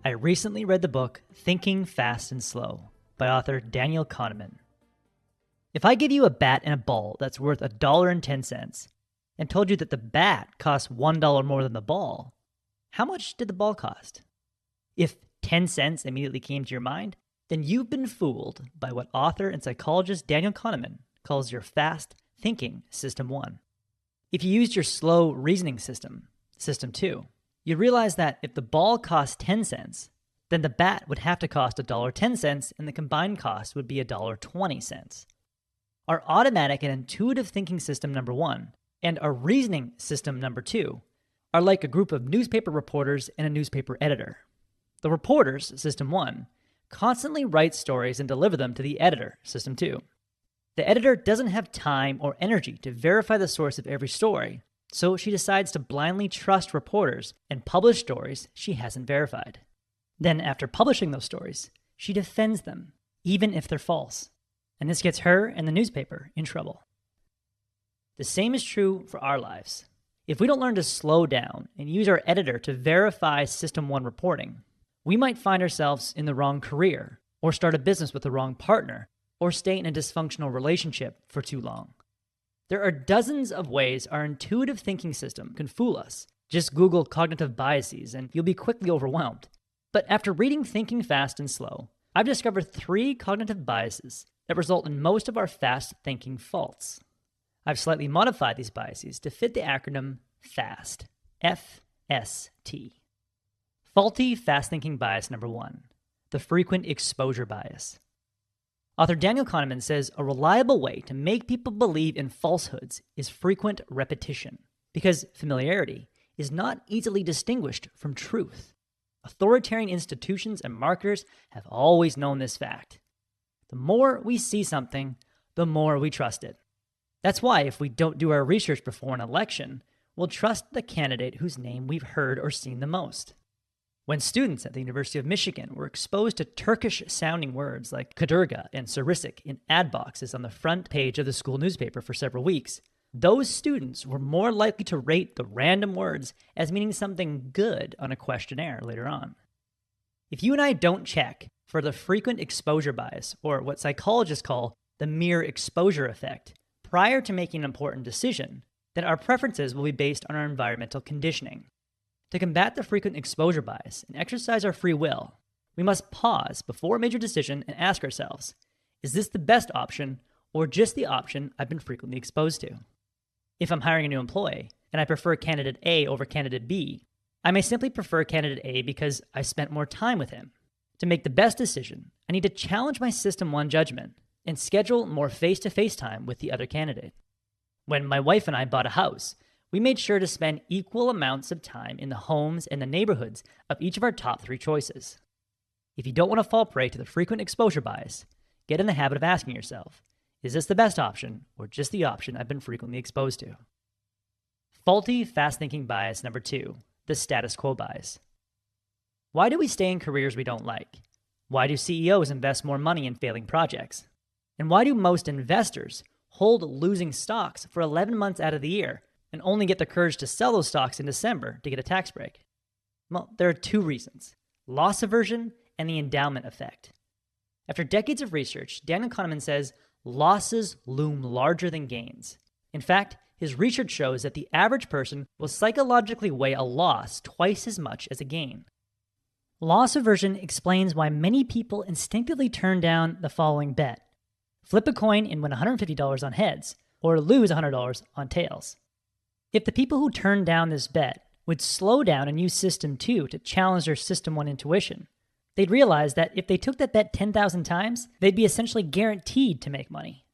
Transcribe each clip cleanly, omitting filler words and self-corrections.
I recently read the book Thinking Fast and Slow by author Daniel Kahneman. If I give you a bat and a ball that's worth $1.10 and told you that the bat costs $1 more than the ball, how much did the ball cost? If 10 cents immediately came to your mind, then you've been fooled by what author and psychologist Daniel Kahneman calls your fast thinking system 1. If you used your slow reasoning system 2, you'd realize that if the ball cost 10 cents, then the bat would have to cost $1.10 and the combined cost would be $1.20. Our automatic and intuitive thinking system number 1 and our reasoning system number 2 are like a group of newspaper reporters and a newspaper editor. The reporters, system 1, constantly write stories and deliver them to the editor, system 2. The editor doesn't have time or energy to verify the source of every story, so she decides to blindly trust reporters and publish stories she hasn't verified. Then, after publishing those stories, she defends them, even if they're false. And this gets her and the newspaper in trouble. The same is true for our lives. If we don't learn to slow down and use our editor to verify System 1 reporting, we might find ourselves in the wrong career, or start a business with the wrong partner, or stay in a dysfunctional relationship for too long. There are dozens of ways our intuitive thinking system can fool us. Just Google cognitive biases and you'll be quickly overwhelmed. But after reading Thinking Fast and Slow, I've discovered 3 cognitive biases that result in most of our fast thinking faults. I've slightly modified these biases to fit the acronym FAST, F-S-T. Faulty fast thinking bias number 1, the frequent exposure bias. Author Daniel Kahneman says a reliable way to make people believe in falsehoods is frequent repetition, because familiarity is not easily distinguished from truth. Authoritarian institutions and marketers have always known this fact. The more we see something, the more we trust it. That's why if we don't do our research before an election, we'll trust the candidate whose name we've heard or seen the most. When students at the University of Michigan were exposed to Turkish-sounding words like Kadırga and Sarısık in ad boxes on the front page of the school newspaper for several weeks, those students were more likely to rate the random words as meaning something good on a questionnaire later on. If you and I don't check for the frequent exposure bias, or what psychologists call the mere exposure effect, prior to making an important decision, then our preferences will be based on our environmental conditioning. To combat the frequent exposure bias and exercise our free will, we must pause before a major decision and ask ourselves, is this the best option or just the option I've been frequently exposed to? If I'm hiring a new employee and I prefer candidate A over candidate B, I may simply prefer candidate A because I spent more time with him. To make the best decision, I need to challenge my System 1 judgment and schedule more face-to-face time with the other candidate. When my wife and I bought a house, we made sure to spend equal amounts of time in the homes and the neighborhoods of each of our top 3 choices. If you don't want to fall prey to the frequent exposure bias, get in the habit of asking yourself, is this the best option or just the option I've been frequently exposed to? Faulty fast-thinking bias number 2, the status quo bias. Why do we stay in careers we don't like? Why do CEOs invest more money in failing projects? And why do most investors hold losing stocks for 11 months out of the year and only get the courage to sell those stocks in December to get a tax break? Well, there are 2 reasons: loss aversion and the endowment effect. After decades of research, Daniel Kahneman says losses loom larger than gains. In fact, his research shows that the average person will psychologically weigh a loss twice as much as a gain. Loss aversion explains why many people instinctively turn down the following bet: flip a coin and win $150 on heads, or lose $100 on tails. If the people who turned down this bet would slow down and use System 2 to challenge their System 1 intuition, they'd realize that if they took that bet 10,000 times, they'd be essentially guaranteed to make money.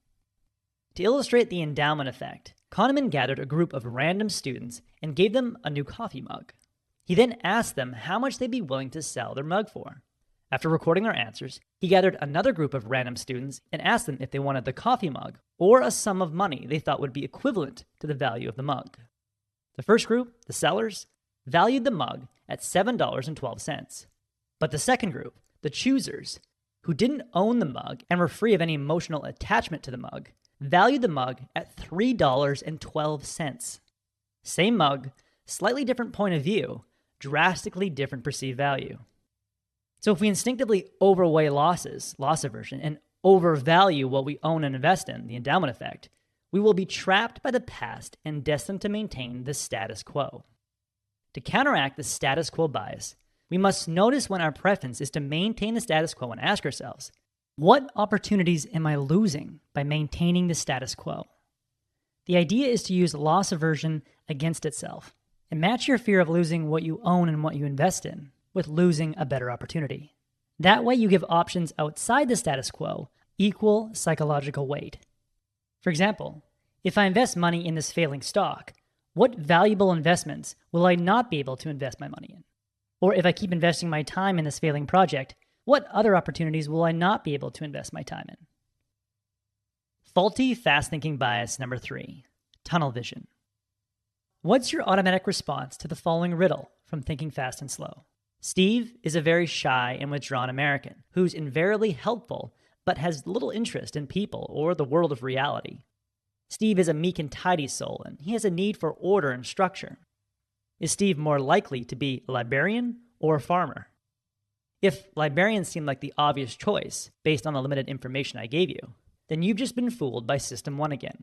To illustrate the endowment effect, Kahneman gathered a group of random students and gave them a new coffee mug. He then asked them how much they'd be willing to sell their mug for. After recording their answers, he gathered another group of random students and asked them if they wanted the coffee mug or a sum of money they thought would be equivalent to the value of the mug. The first group, the sellers, valued the mug at $7.12. But the second group, the choosers, who didn't own the mug and were free of any emotional attachment to the mug, valued the mug at $3.12. Same mug, slightly different point of view, drastically different perceived value. So if we instinctively overweigh losses, loss aversion, and overvalue what we own and invest in, the endowment effect, we will be trapped by the past and destined to maintain the status quo. To counteract the status quo bias, we must notice when our preference is to maintain the status quo and ask ourselves, what opportunities am I losing by maintaining the status quo? The idea is to use loss aversion against itself and match your fear of losing what you own and what you invest in with losing a better opportunity. That way you give options outside the status quo equal psychological weight. For example, if I invest money in this failing stock, what valuable investments will I not be able to invest my money in? Or if I keep investing my time in this failing project, what other opportunities will I not be able to invest my time in? Faulty fast-thinking bias number 3, tunnel vision. What's your automatic response to the following riddle from Thinking Fast and Slow? Steve is a very shy and withdrawn American who's invariably helpful but has little interest in people or the world of reality. Steve is a meek and tidy soul, and he has a need for order and structure. Is Steve more likely to be a librarian or a farmer? If librarian seemed like the obvious choice based on the limited information I gave you, then you've just been fooled by System 1 again.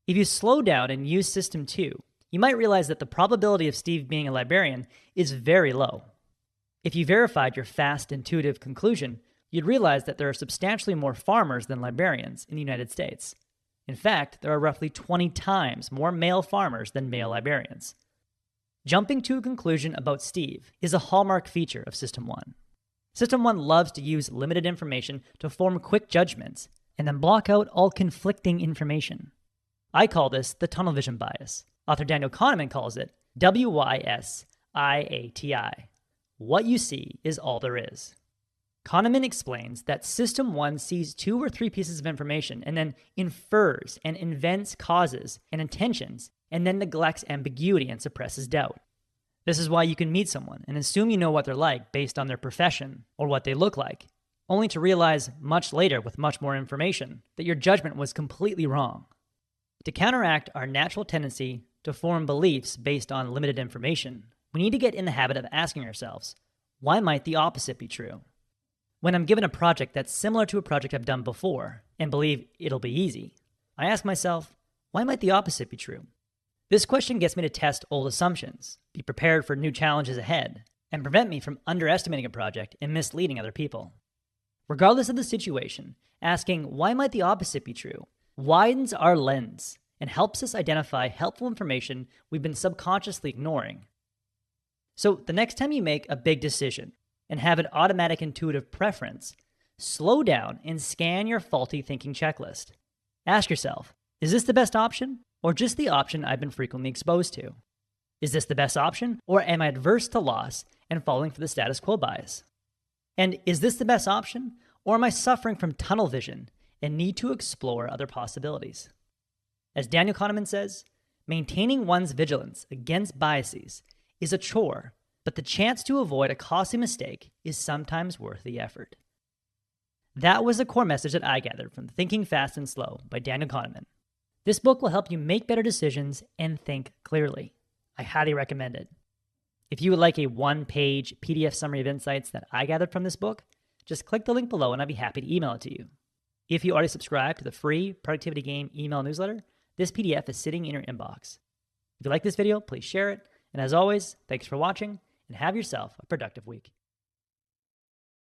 If you slow down and use System 2, you might realize that the probability of Steve being a librarian is very low. If you verified your fast, intuitive conclusion, you'd realize that there are substantially more farmers than librarians in the United States. In fact, there are roughly 20 times more male farmers than male librarians. Jumping to a conclusion about Steve is a hallmark feature of System 1. System 1 loves to use limited information to form quick judgments and then block out all conflicting information. I call this the tunnel vision bias. Author Daniel Kahneman calls it WYSIATI. What you see is all there is. Kahneman explains that System 1 sees 2 or 3 pieces of information and then infers and invents causes and intentions and then neglects ambiguity and suppresses doubt. This is why you can meet someone and assume you know what they're like based on their profession or what they look like, only to realize much later with much more information that your judgment was completely wrong. To counteract our natural tendency to form beliefs based on limited information, we need to get in the habit of asking ourselves, why might the opposite be true? When I'm given a project that's similar to a project I've done before and believe it'll be easy, I ask myself, why might the opposite be true? This question gets me to test old assumptions, be prepared for new challenges ahead, and prevent me from underestimating a project and misleading other people. Regardless of the situation, asking why might the opposite be true widens our lens and helps us identify helpful information we've been subconsciously ignoring. So the next time you make a big decision and have an automatic intuitive preference, slow down and scan your faulty thinking checklist. Ask yourself, is this the best option or just the option I've been frequently exposed to? Is this the best option or am I adverse to loss and falling for the status quo bias? And is this the best option or am I suffering from tunnel vision and need to explore other possibilities? As Daniel Kahneman says, maintaining one's vigilance against biases is a chore, but the chance to avoid a costly mistake is sometimes worth the effort. That was the core message that I gathered from Thinking Fast and Slow by Daniel Kahneman. This book will help you make better decisions and think clearly. I highly recommend it. If you would like a one-page PDF summary of insights that I gathered from this book, just click the link below and I'd be happy to email it to you. If you already subscribe to the free Productivity Game email newsletter, this PDF is sitting in your inbox. If you like this video, please share it. And as always, thanks for watching and have yourself a productive week.